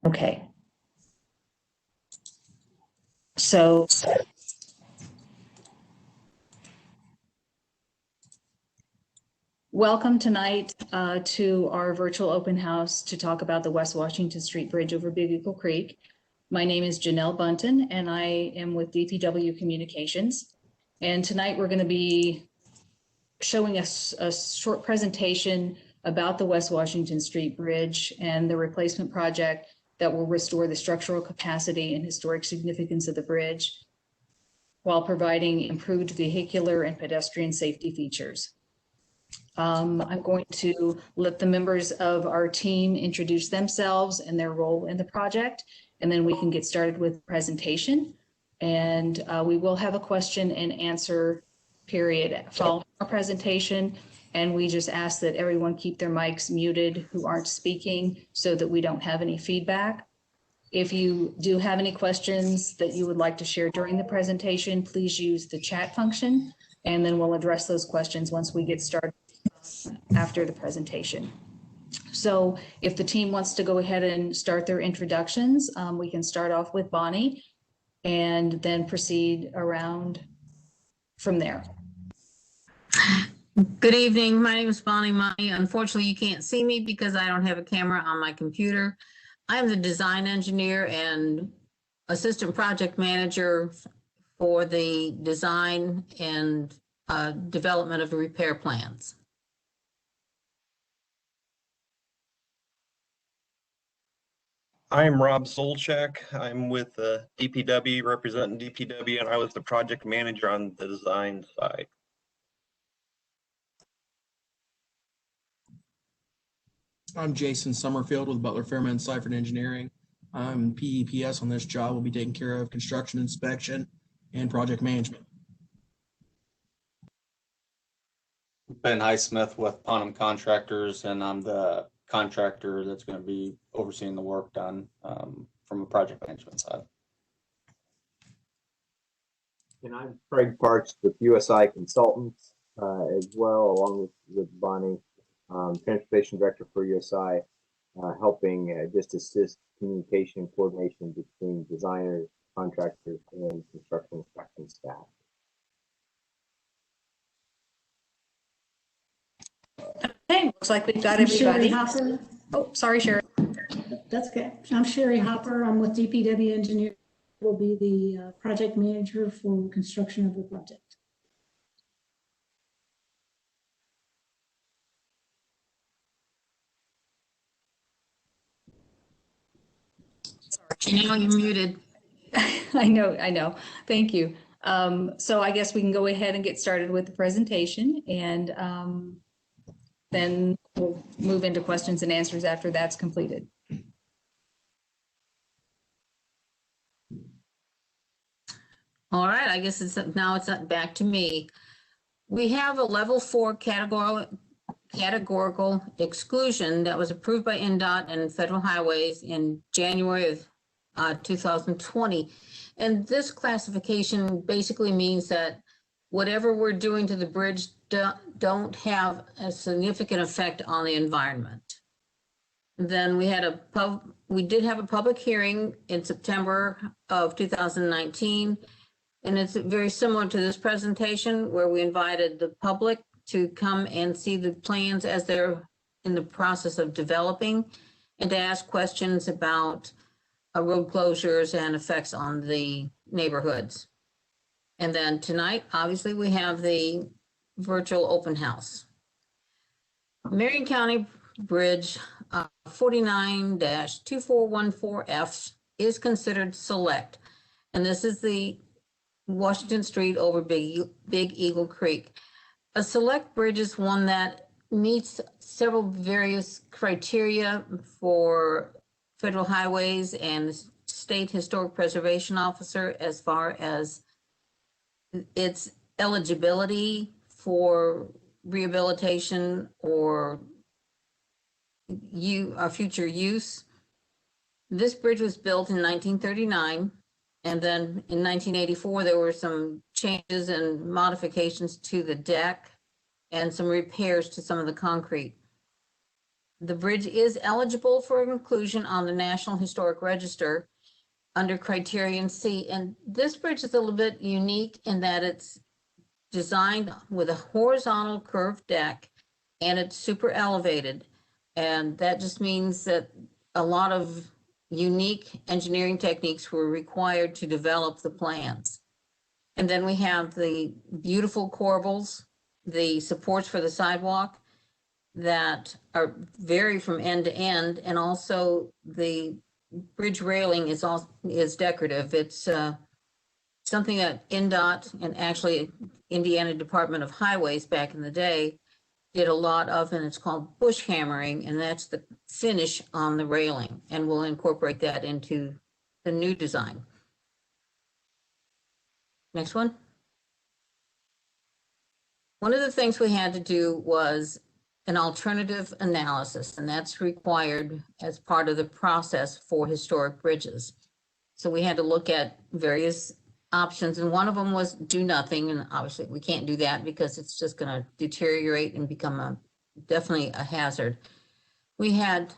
Okay. So welcome tonight to our virtual open house to talk about the West Washington Street Bridge over Big Eagle Creek. My name is Janelle Bunton, and I am with DPW Communications. And tonight we're going to be showing us a short presentation about the West Washington Street Bridge and the replacement project that will restore the structural capacity and historic significance of the bridge while providing improved vehicular and pedestrian safety features. I'm going to let the members of our team introduce themselves and their role in the project, and then we can get started with the presentation. And we will have a question and answer period following our presentation. And we just ask that everyone keep their mics muted who aren't speaking so that we don't have any feedback. If you do have any questions that you would like to share during the presentation, please use the chat function, and then we'll address those questions once we get started after the presentation. So if the team wants to go ahead and start their introductions, we can start off with Bonnie and then proceed around from there. Good evening. My name is Bonnie Money. Unfortunately, you can't see me because I don't have a camera on my computer. I am the design engineer and assistant project manager for the design and development of the repair plans. I'm Rob Solchak. I'm with DPW, representing DPW, and I was the project manager on the design side. I'm Jason Summerfield with Butler Fairman Seifert Engineering. I'm PEPS on this job. We'll be taking care of construction inspection and project management. Ben Highsmith with Ponham Contractors, and I'm the contractor that's going to be overseeing the work done from a project management side. And I'm Craig Parks with USI Consultants as well, along with Bonnie, Transportation Director for USI, helping just assist communication and coordination between designers, contractors, and construction inspection staff. Okay, looks like we've got everybody. Sherry Hopper. Oh, sorry, Sherry. That's okay. I'm Sherry Hopper. I'm with DPW Engineer. Will be the project manager for construction of the project. Janelle, you're muted. I know. Thank you. So I guess we can go ahead and get started with the presentation, and then we'll move into questions and answers after that's completed. All right, I guess now it's back to me. We have a level 4 categorical exclusion that was approved by NDOT and Federal Highways in January of 2020. And this classification basically means that whatever we're doing to the bridge don't have a significant effect on the environment. Then we did have a public hearing in September of 2019, and it's very similar to this presentation where we invited the public to come and see the plans as they're in the process of developing and to ask questions about road closures and effects on the neighborhoods. And then tonight, obviously, we have the virtual open house. Marion County Bridge 49-2414F is considered select. And this is the Washington Street over Big Eagle Creek. A select bridge is one that meets several various criteria for Federal Highways and the State Historic Preservation Officer as far as its eligibility for rehabilitation or future use. This bridge was built in 1939, and then in 1984 there were some changes and modifications to the deck and some repairs to some of the concrete. The bridge is eligible for inclusion on the National Historic Register under criterion C. And this bridge is a little bit unique in that it's designed with a horizontal curved deck and it's super elevated. And that just means that a lot of unique engineering techniques were required to develop the plans. And then we have the beautiful corbels, the supports for the sidewalk that are vary from end to end, and also the bridge railing is decorative. It's something that INDOT and actually Indiana Department of Highways back in the day did a lot of, and it's called bush hammering, and that's the finish on the railing, and we'll incorporate that into the new design. Next one. One of the things we had to do was an alternative analysis, and that's required as part of the process for historic bridges. So we had to look at various options, and one of them was do nothing, and obviously we can't do that because it's just going to deteriorate and become definitely a hazard. We had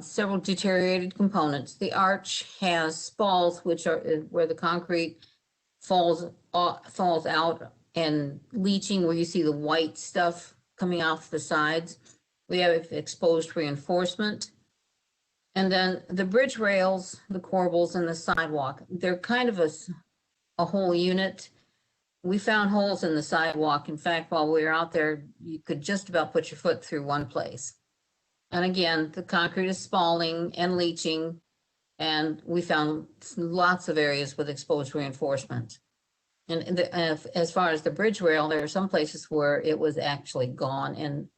several deteriorated components. The arch has spalls, which are where the concrete falls out, and leaching where you see the white stuff coming off the sides. We have exposed reinforcement. And then the bridge rails, the corbels, and the sidewalk, they're kind of a whole unit. We found holes in the sidewalk. In fact, while we were out there, you could just about put your foot through one place. And again, the concrete is spalling and leaching, and we found lots of areas with exposed reinforcement. And as far as the bridge rail, there are some places where it was actually gone, and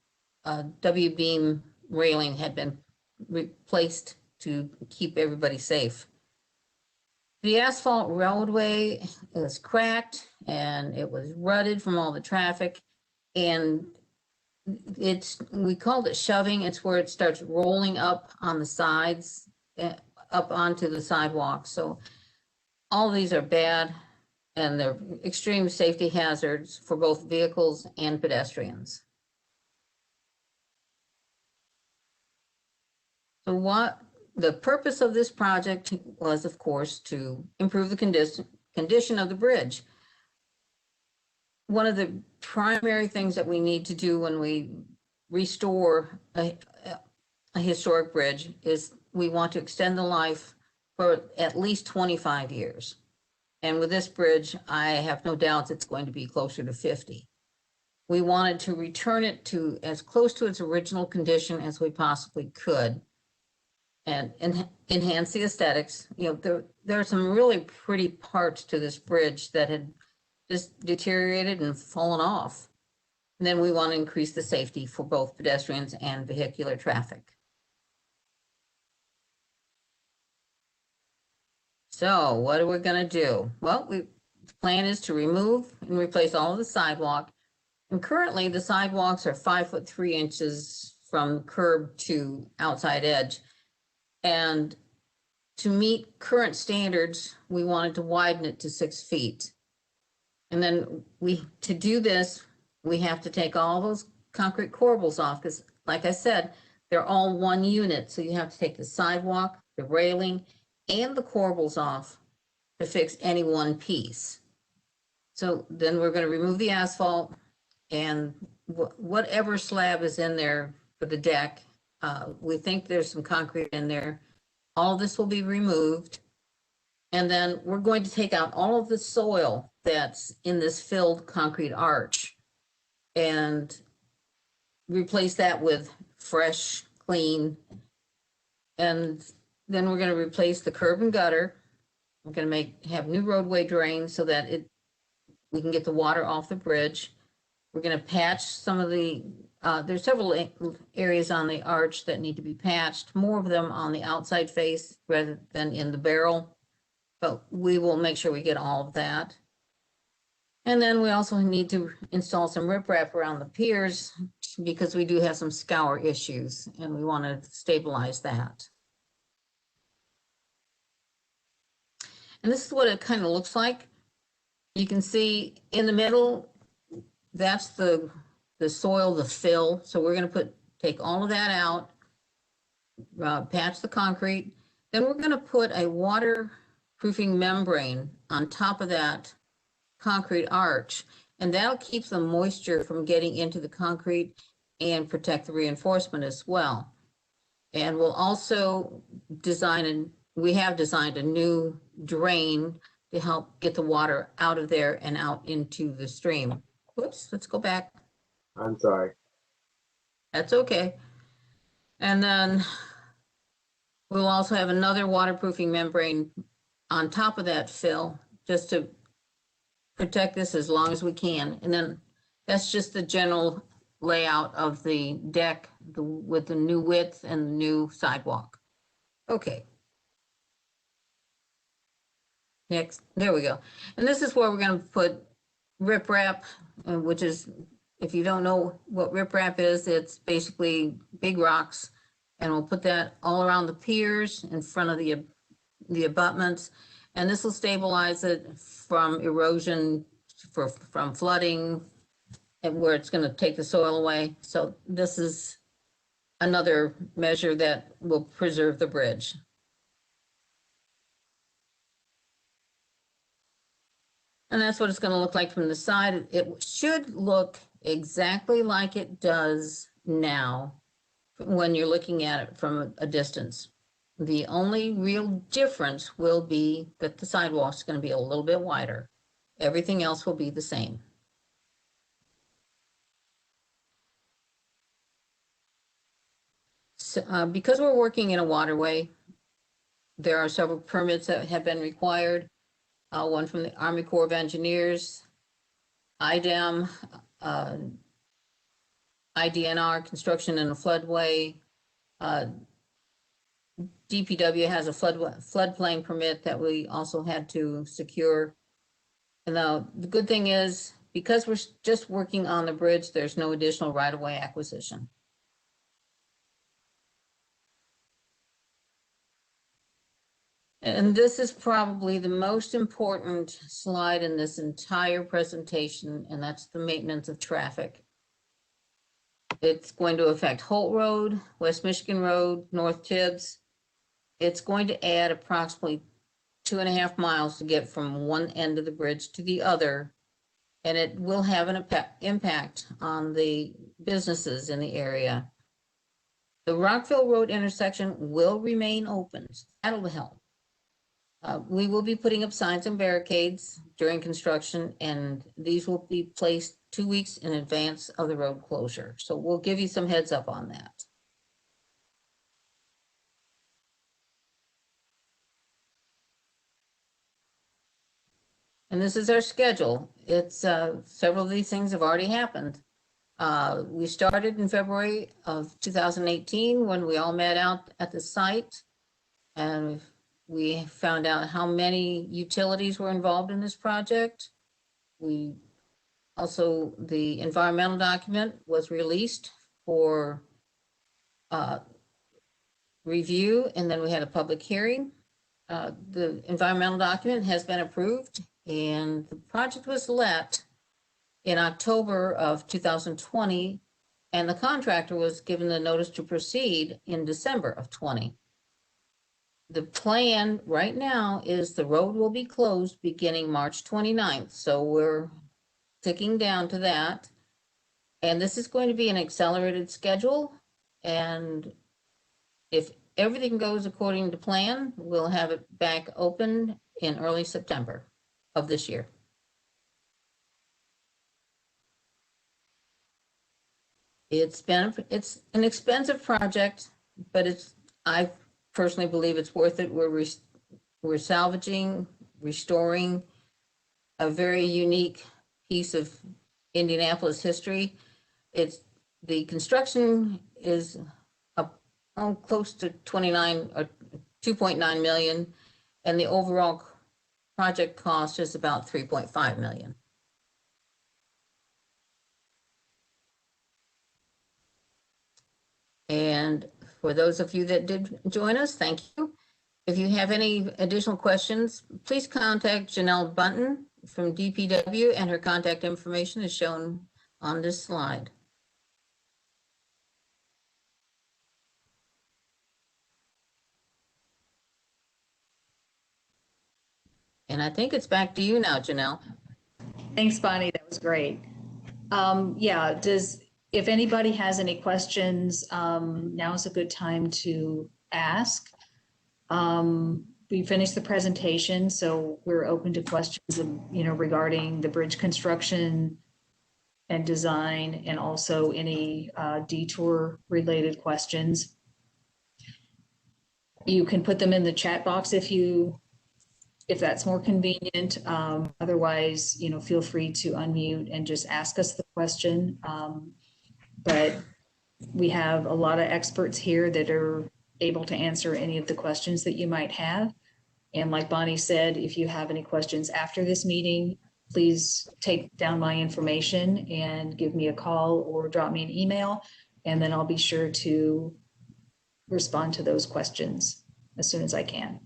W-beam railing had been replaced to keep everybody safe. The asphalt roadway is cracked and it was rutted from all the traffic, and we called it shoving. It's where it starts rolling up on the sides, up onto the sidewalk. So all these are bad, and they're extreme safety hazards for both vehicles and pedestrians. So what the purpose of this project was, of course, to improve the condition of the bridge. One of the primary things that we need to do when we restore a historic bridge is we want to extend the life for at least 25 years. And with this bridge, I have no doubts it's going to be closer to 50. We wanted to return it to as close to its original condition as we possibly could, and enhance the aesthetics. You know, there are some really pretty parts to this bridge that had just deteriorated and fallen off. And then we want to increase the safety for both pedestrians and vehicular traffic. So what are we going to do? Well, the plan is to remove and replace all of the sidewalk. And currently the sidewalks are 5'3" from curb to outside edge. And to meet current standards, we wanted to widen it to 6 feet. And then to do this, we have to take all those concrete corbels off because, like I said, they're all one unit. So you have to take the sidewalk, the railing, and the corbels off to fix any one piece. So then we're going to remove the asphalt, and whatever slab is in there for the deck, we think there's some concrete in there. All of this will be removed. And then we're going to take out all of the soil that's in this filled concrete arch and replace that with fresh, clean. And then we're going to replace the curb and gutter. We're going to have new roadway drains so that we can get the water off the bridge. We're going to patch some of there's several areas on the arch that need to be patched, more of them on the outside face rather than in the barrel, but we will make sure we get all of that. And then we also need to install some riprap around the piers because we do have some scour issues and we want to stabilize that. And this is what it kind of looks like. You can see in the middle, that's the soil, the fill. So we're going to take all of that out. patch the concrete. Then we're going to put a waterproofing membrane on top of that concrete arch, and that'll keep the moisture from getting into the concrete and protect the reinforcement as well. And we'll also we have designed a new drain to help get the water out of there and out into the stream. Whoops, let's go back. I'm sorry. That's okay. And then we'll also have another waterproofing membrane on top of that fill, just to protect this as long as we can. And then that's just the general layout of the deck with the new width and the new sidewalk. Okay. Next, there we go. And this is where we're going to put riprap, which is, if you don't know what riprap is, it's basically big rocks. And we'll put that all around the piers in front of the abutments. And this will stabilize it from erosion, from flooding, and where it's going to take the soil away. So this is another measure that will preserve the bridge. And that's what it's going to look like from the side. It should look exactly like it does now when you're looking at it from a distance. The only real difference will be that the sidewalk's going to be a little bit wider. Everything else will be the same. So, because we're working in a waterway, there are several permits that have been required. One from the Army Corps of Engineers, IDEM, IDNR, construction in a floodway. DPW has a floodplain permit that we also had to secure. And the good thing is, because we're just working on the bridge, there's no additional right-of-way acquisition. And this is probably the most important slide in this entire presentation, and that's the maintenance of traffic. It's going to affect Holt Road, West Michigan Road, North Tibbs. It's going to add approximately 2.5 miles to get from one end of the bridge to the other, and it will have an impact on the businesses in the area. The Rockville Road intersection will remain open. That'll help. We will be putting up signs and barricades during construction, and these will be placed 2 weeks in advance of the road closure. So we'll give you some heads up on that. And this is our schedule. It's several of these things have already happened. We started in February of 2018 when we all met out at the site, and we found out how many utilities were involved in this project. The environmental document was released for review, and then we had a public hearing. The environmental document has been approved, and the project was let in October of 2020, and the contractor was given the notice to proceed in December of 20. The plan right now is the road will be closed beginning March 29th. So we're ticking down to that. And this is going to be an accelerated schedule. And if everything goes according to plan, we'll have it back open in early September of this year. It's an expensive project, but I personally believe it's worth it. We're salvaging, restoring a very unique piece of Indianapolis history. The construction is close to 29 or 2.9 million, and the overall project cost is about 3.5 million. And for those of you that did join us, thank you. If you have any additional questions, please contact Janelle Bunton from DPW, and her contact information is shown on this slide. And I think it's back to you now, Janelle. Thanks, Bonnie. That was great. Yeah, if anybody has any questions, now is a good time to ask. We finished the presentation, so we're open to questions, regarding the bridge construction and design, and also any detour related questions. You can put them in the chat box if that's more convenient. Otherwise, feel free to unmute and just ask us the question. But we have a lot of experts here that are able to answer any of the questions that you might have. And like Bonnie said, if you have any questions after this meeting, please take down my information and give me a call or drop me an email, and then I'll be sure to respond to those questions as soon as I can.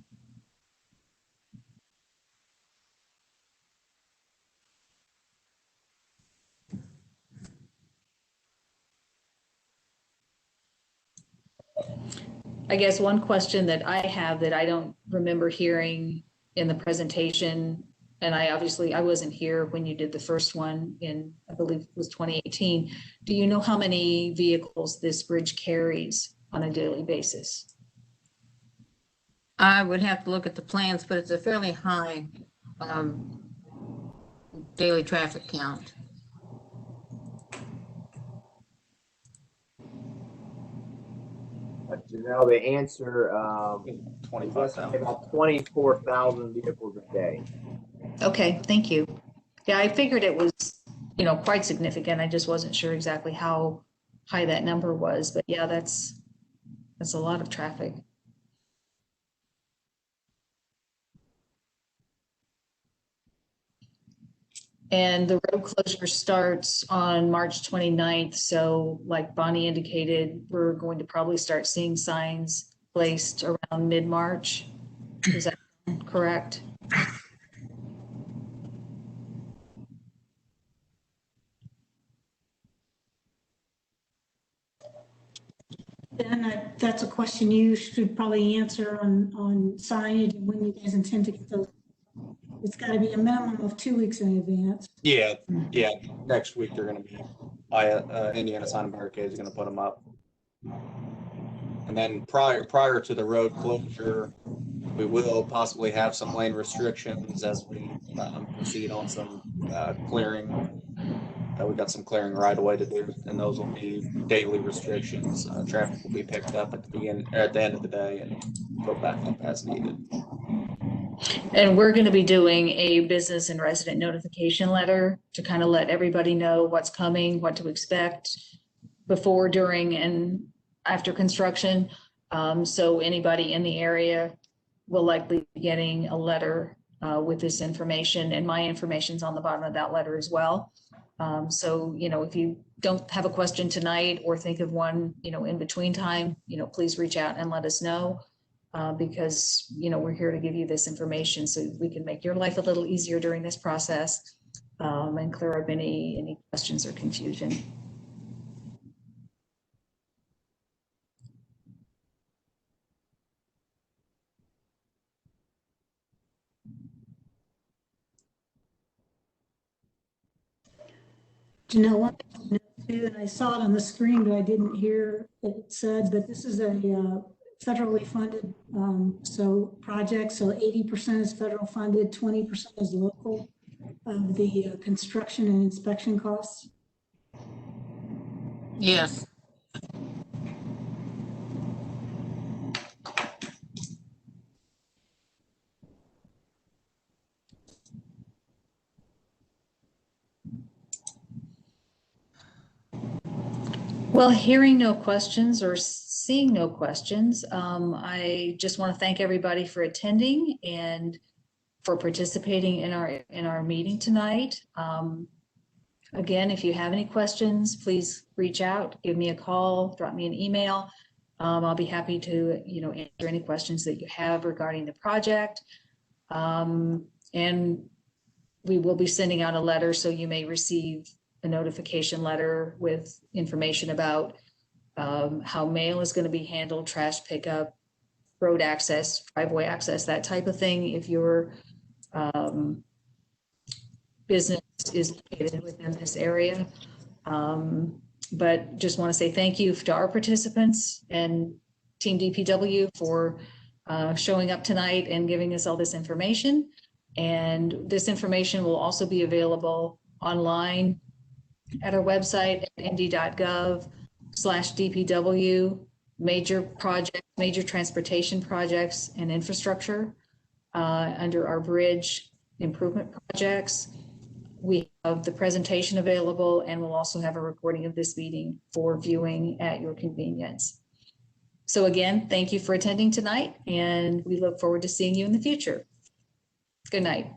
I guess one question that I have that I don't remember hearing in the presentation, and I wasn't here when you did the first one in, I believe it was 2018. Do you know how many vehicles this bridge carries on a daily basis? I would have to look at the plans, but it's a fairly high daily traffic count. Janelle, the answer is 25,000. about 24,000 vehicles a day. Okay, thank you. Yeah, I figured it was, quite significant. I just wasn't sure exactly how high that number was, but yeah, that's a lot of traffic. And the road closure starts on March 29th. So like Bonnie indicated, we're going to probably start seeing signs placed around mid-March. Is that correct? Then that's a question you should probably answer on signage and when you guys intend to get those. It's got to be a minimum of 2 weeks in advance. Yeah, next week they're gonna be, Indiana Sign and Barricade is gonna put them up. And then prior to the road closure, we will possibly have some lane restrictions as we proceed on some clearing. We've got some clearing right away to do, and those will be daily restrictions. Traffic will be picked up at the end of the day and put back up as needed. And we're going to be doing a business and resident notification letter to kind of let everybody know what's coming, what to expect before, during, and after construction. So anybody in the area will likely be getting a letter with this information, and my information's on the bottom of that letter as well. So, if you don't have a question tonight or think of one, in between time, please reach out and let us know. Because, we're here to give you this information so we can make your life a little easier during this process, and clear up any questions or confusion. Janelle, one thing to note too, and I saw it on the screen, but I didn't hear it said, but this is a federally funded project. So 80% is federal funded, 20% is local of the construction and inspection costs. Yes. Well, hearing no questions or seeing no questions, I just want to thank everybody for attending and for participating in our meeting tonight. Again, if you have any questions, please reach out, give me a call, drop me an email. I'll be happy to answer any questions that you have regarding the project. And we will be sending out a letter, so you may receive a notification letter with information about how mail is going to be handled, trash pickup, road access, driveway access, that type of thing. If you're business is located within this area. But just want to say thank you to our participants and Team DPW for showing up tonight and giving us all this information. And this information will also be available online at our website at nd.gov/DPW, major projects, major transportation projects and infrastructure under our bridge improvement projects. We have the presentation available, and we'll also have a recording of this meeting for viewing at your convenience. So again, thank you for attending tonight, and we look forward to seeing you in the future. Good night.